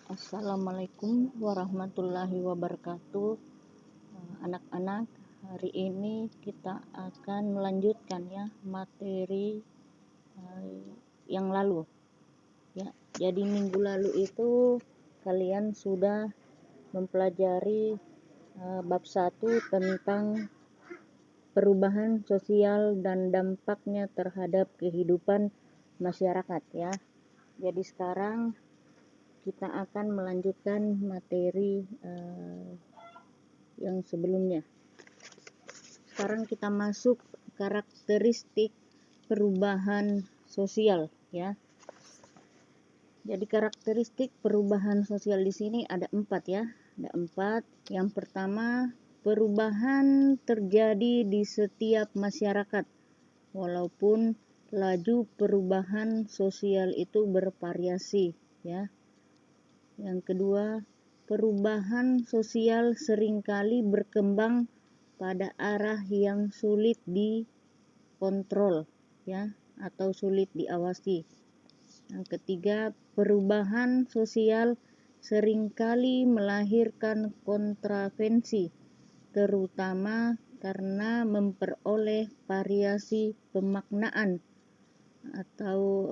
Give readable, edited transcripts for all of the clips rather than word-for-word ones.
Assalamualaikum warahmatullahi wabarakatuh. Anak-anak, hari ini kita akan melanjutkan ya materi yang lalu ya. Jadi minggu lalu itu kalian sudah mempelajari bab 1 tentang perubahan sosial dan dampaknya terhadap kehidupan masyarakat ya. Jadi sekarang kita akan melanjutkan materi yang sebelumnya. Sekarang kita masuk karakteristik perubahan sosial ya. Jadi karakteristik perubahan sosial di sini ada 4 ya. Ada 4. Yang pertama, perubahan terjadi di setiap masyarakat walaupun laju perubahan sosial itu bervariasi ya. Yang kedua, perubahan sosial seringkali berkembang pada arah yang sulit dikontrol ya atau sulit diawasi. Yang ketiga, perubahan sosial seringkali melahirkan kontravensi, terutama karena memperoleh variasi pemaknaan atau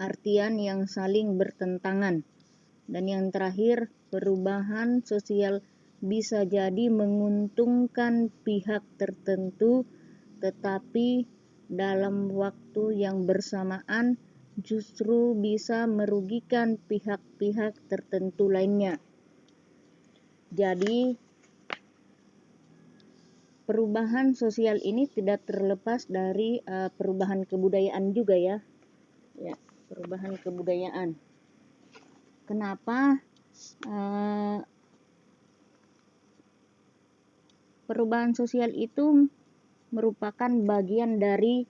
artian yang saling bertentangan. Dan yang terakhir, perubahan sosial bisa jadi menguntungkan pihak tertentu, tetapi dalam waktu yang bersamaan justru bisa merugikan pihak-pihak tertentu lainnya. Jadi perubahan sosial ini tidak terlepas dari perubahan kebudayaan juga ya. Ya, perubahan kebudayaan. Kenapa perubahan sosial itu merupakan bagian dari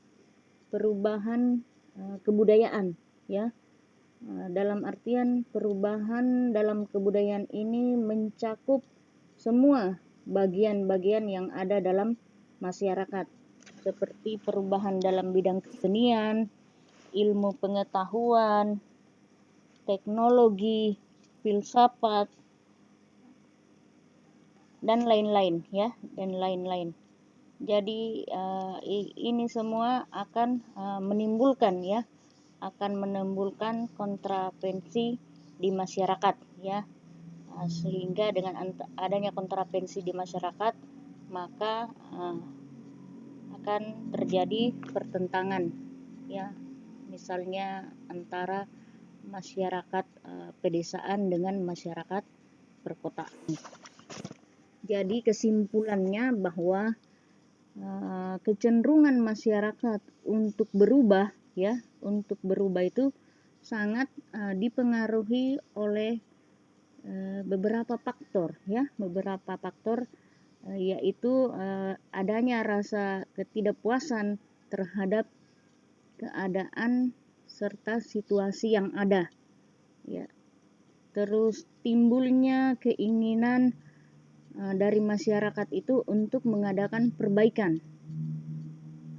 perubahan kebudayaan ya. Dalam artian perubahan dalam kebudayaan ini mencakup semua bagian-bagian yang ada dalam masyarakat, seperti perubahan dalam bidang kesenian, ilmu pengetahuan, teknologi, filsafat, dan lain-lain ya, dan lain-lain. Jadi ini semua akan menimbulkan kontravensi di masyarakat ya. Sehingga dengan adanya kontravensi di masyarakat, maka akan terjadi pertentangan ya. Misalnya antara masyarakat pedesaan dengan masyarakat perkotaan. Jadi kesimpulannya bahwa kecenderungan masyarakat untuk berubah itu sangat dipengaruhi oleh beberapa faktor yaitu adanya rasa ketidakpuasan terhadap keadaan serta situasi yang ada ya. Terus timbulnya keinginan dari masyarakat itu untuk mengadakan perbaikan.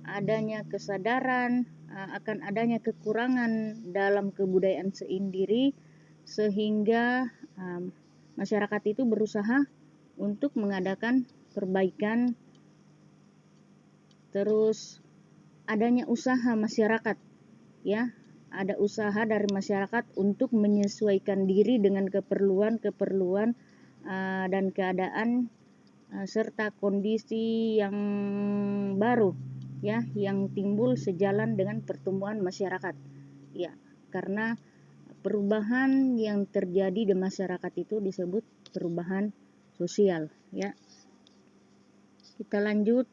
Adanya kesadaran akan adanya kekurangan dalam kebudayaan sendiri, sehingga masyarakat itu berusaha untuk mengadakan perbaikan. Terus adanya usaha masyarakat ya, ada usaha dari masyarakat untuk menyesuaikan diri dengan keperluan dan keadaan serta kondisi yang baru ya, yang timbul sejalan dengan pertumbuhan masyarakat ya. Karena perubahan yang terjadi di masyarakat itu disebut perubahan sosial ya. Kita lanjut.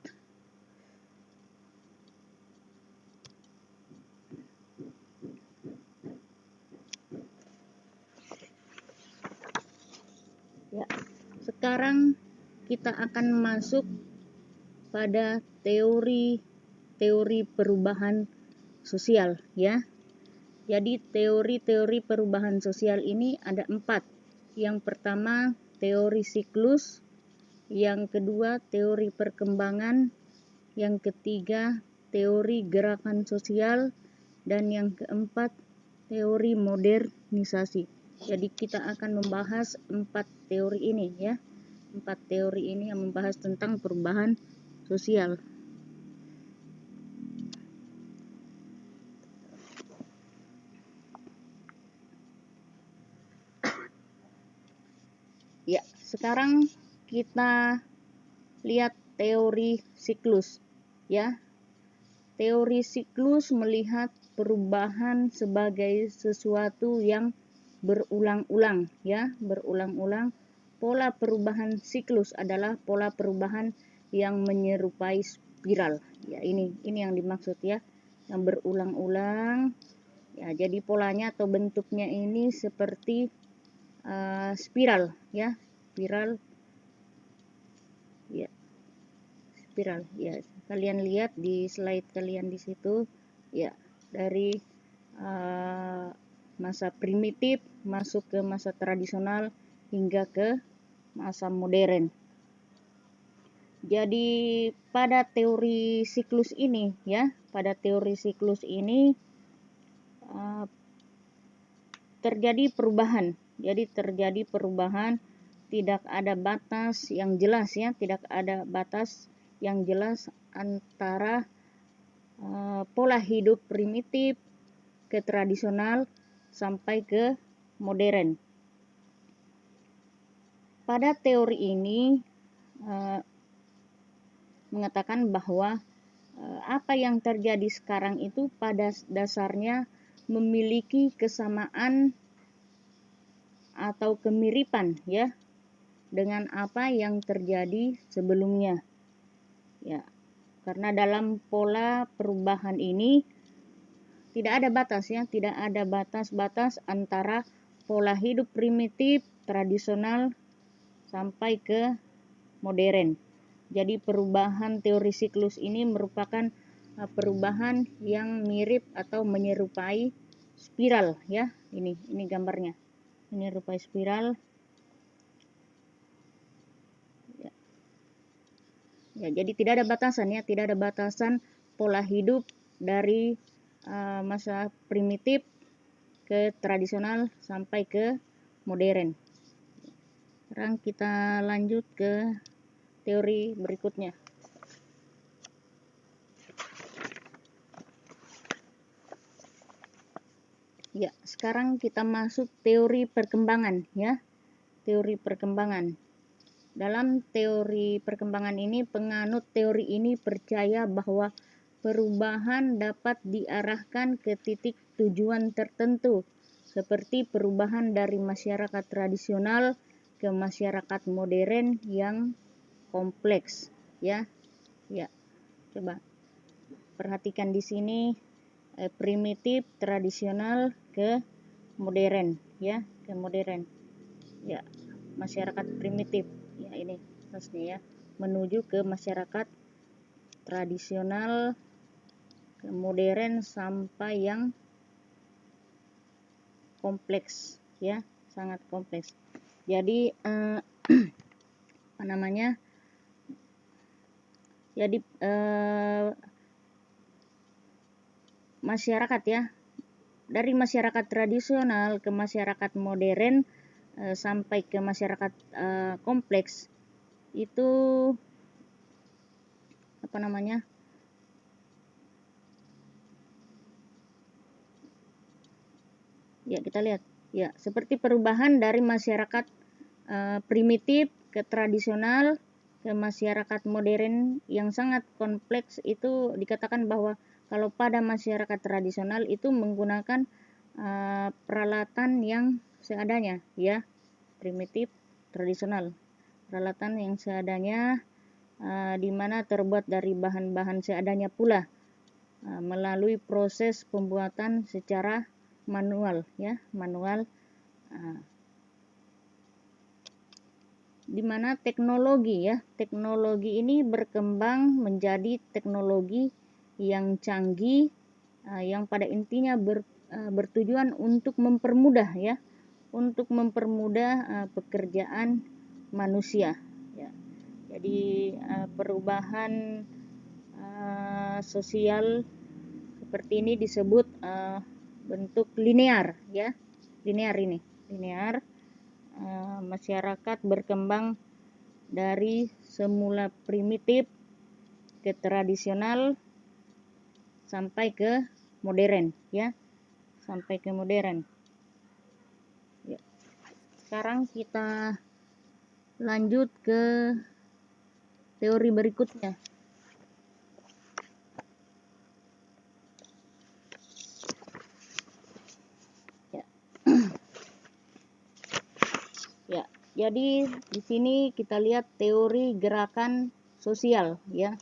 Ya, sekarang kita akan masuk pada teori perubahan sosial ya. Jadi teori perubahan sosial ini ada 4. Yang pertama teori siklus, yang kedua teori perkembangan, yang ketiga teori gerakan sosial, dan yang keempat teori modernisasi. Jadi kita akan membahas 4 teori ini ya. 4 teori ini yang membahas tentang perubahan sosial. Ya, sekarang kita lihat teori siklus ya. Teori siklus melihat perubahan sebagai sesuatu yang berulang-ulang ya, berulang-ulang. Pola perubahan siklus adalah pola perubahan yang menyerupai spiral. Ya, ini yang dimaksud ya, yang berulang-ulang. Ya, jadi polanya atau bentuknya ini seperti spiral ya, spiral ya, spiral ya. Kalian lihat di slide kalian di situ ya, dari masa primitif masuk ke masa tradisional hingga ke masa modern. Jadi pada teori siklus ini ya, pada teori siklus ini terjadi perubahan. Jadi terjadi perubahan, tidak ada batas yang jelas ya, tidak ada batas yang jelas antara pola hidup primitif ke tradisional sampai ke modern. Pada teori ini mengatakan bahwa apa yang terjadi sekarang itu pada dasarnya memiliki kesamaan atau kemiripan ya dengan apa yang terjadi sebelumnya ya, karena dalam pola perubahan ini tidak ada batas ya, tidak ada batas-batas antara pola hidup primitif tradisional sampai ke modern. Jadi perubahan teori siklus ini merupakan perubahan yang mirip atau menyerupai spiral ya. Ini gambarnya. Menyerupai spiral. Ya, jadi tidak ada batasan ya, tidak ada batasan pola hidup dari masa primitif ke tradisional sampai ke modern. Sekarang kita lanjut ke teori berikutnya. Ya, sekarang kita masuk teori perkembangan ya. Teori perkembangan. Dalam teori perkembangan ini, penganut teori ini percaya bahwa perubahan dapat diarahkan ke titik tujuan tertentu, seperti perubahan dari masyarakat tradisional ke masyarakat modern yang kompleks ya. Ya, coba perhatikan di sini primitif tradisional ke modern ya, ke modern ya, masyarakat primitif ya, ini maksudnya ya, menuju ke masyarakat tradisional ke modern sampai yang kompleks ya, sangat kompleks. Jadi apa namanya, jadi masyarakat ya, dari masyarakat tradisional ke masyarakat modern sampai ke masyarakat kompleks itu apa namanya, ya kita lihat ya, seperti perubahan dari masyarakat primitif ke tradisional ke masyarakat modern yang sangat kompleks. Itu dikatakan bahwa kalau pada masyarakat tradisional itu menggunakan peralatan yang seadanya ya, primitif tradisional, peralatan yang seadanya di mana terbuat dari bahan-bahan seadanya pula melalui proses pembuatan secara manual ya, manual, di mana teknologi ya, teknologi ini berkembang menjadi teknologi yang canggih yang pada intinya bertujuan untuk mempermudah ya, untuk mempermudah pekerjaan manusia ya. Jadi perubahan sosial seperti ini disebut bentuk linear ya, linear ini, linear. Masyarakat berkembang dari semula primitif ke tradisional sampai ke modern ya, sampai ke modern ya. Sekarang kita lanjut ke teori berikutnya. Ya. Ya, jadi di sini kita lihat teori gerakan sosial ya.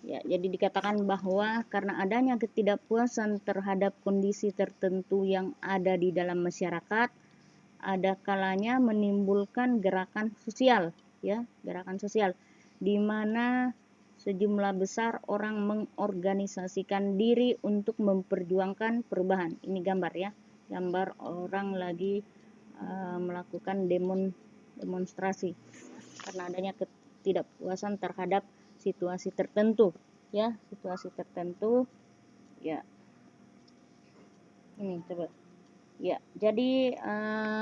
Ya, jadi dikatakan bahwa karena adanya ketidakpuasan terhadap kondisi tertentu yang ada di dalam masyarakat, ada kalanya menimbulkan gerakan sosial ya, gerakan sosial di mana sejumlah besar orang mengorganisasikan diri untuk memperjuangkan perubahan. Ini gambar ya, gambar orang lagi melakukan demonstrasi karena adanya ketidakpuasan terhadap situasi tertentu ya, situasi tertentu ya. Ini coba ya, jadi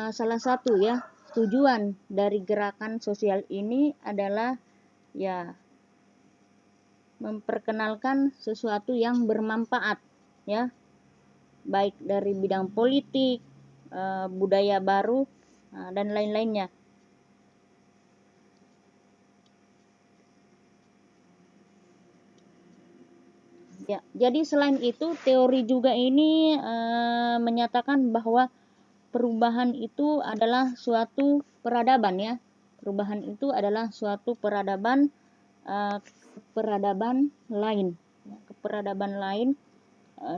salah satu ya tujuan dari gerakan sosial ini adalah ya memperkenalkan sesuatu yang bermanfaat ya, baik dari bidang politik, budaya baru dan lain-lainnya. Ya, jadi selain itu teori juga ini menyatakan bahwa perubahan itu adalah suatu peradaban ya. Perubahan itu adalah suatu peradaban, peradaban lain, keperadaban lain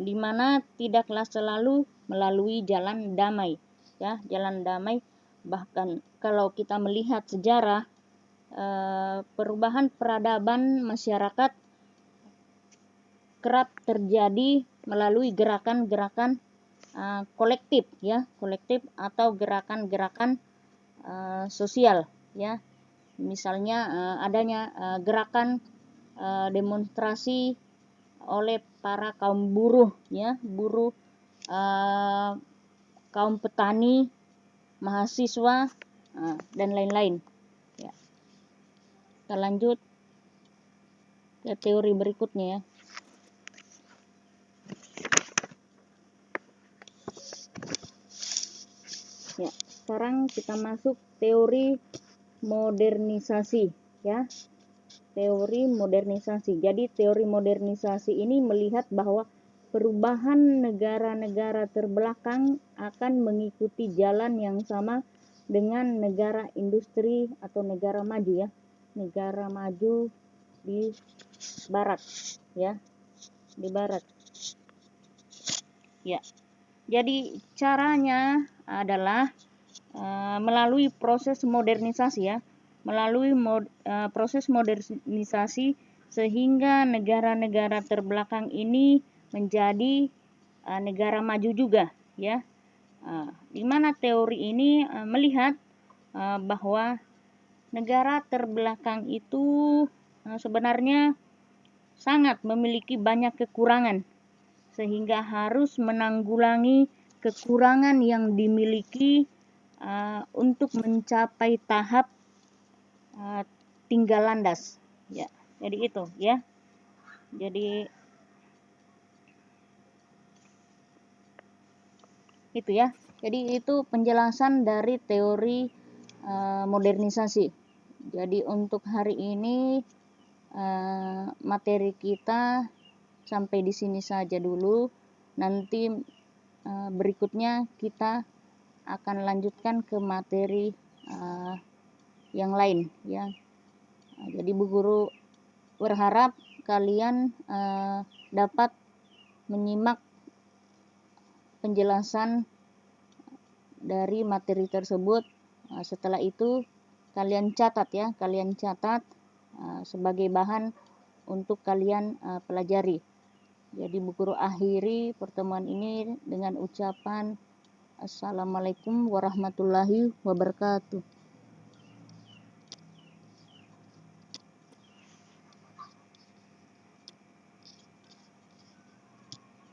di mana tidaklah selalu melalui jalan damai ya, jalan damai. Bahkan kalau kita melihat sejarah perubahan peradaban masyarakat kerap terjadi melalui gerakan-gerakan kolektif ya, kolektif atau gerakan-gerakan sosial ya. Misalnya adanya gerakan demonstrasi oleh para kaum buruh ya, buruh, kaum petani, mahasiswa dan lain-lain ya. Kita lanjut ke teori berikutnya ya. Ya, sekarang kita masuk teori modernisasi ya. Teori modernisasi. Jadi teori modernisasi ini melihat bahwa perubahan negara-negara terbelakang akan mengikuti jalan yang sama dengan negara industri atau negara maju ya. Negara maju di barat ya. Di barat. Ya. Jadi caranya adalah melalui proses modernisasi ya, melalui proses modernisasi sehingga negara-negara terbelakang ini menjadi negara maju juga ya. Di mana teori ini melihat bahwa negara terbelakang itu sebenarnya sangat memiliki banyak kekurangan, sehingga harus menanggulangi kekurangan yang dimiliki untuk mencapai tahap tinggal landas ya. Jadi itu ya, jadi itu ya, jadi itu penjelasan dari teori modernisasi. Jadi untuk hari ini materi kita sampai di sini saja dulu. Nanti berikutnya kita akan lanjutkan ke materi yang lain ya. Jadi Bu Guru berharap kalian dapat menyimak penjelasan dari materi tersebut. Setelah itu kalian catat ya, kalian catat sebagai bahan untuk kalian pelajari. Jadi Bu Guru akhiri pertemuan ini dengan ucapan Assalamualaikum warahmatullahi wabarakatuh.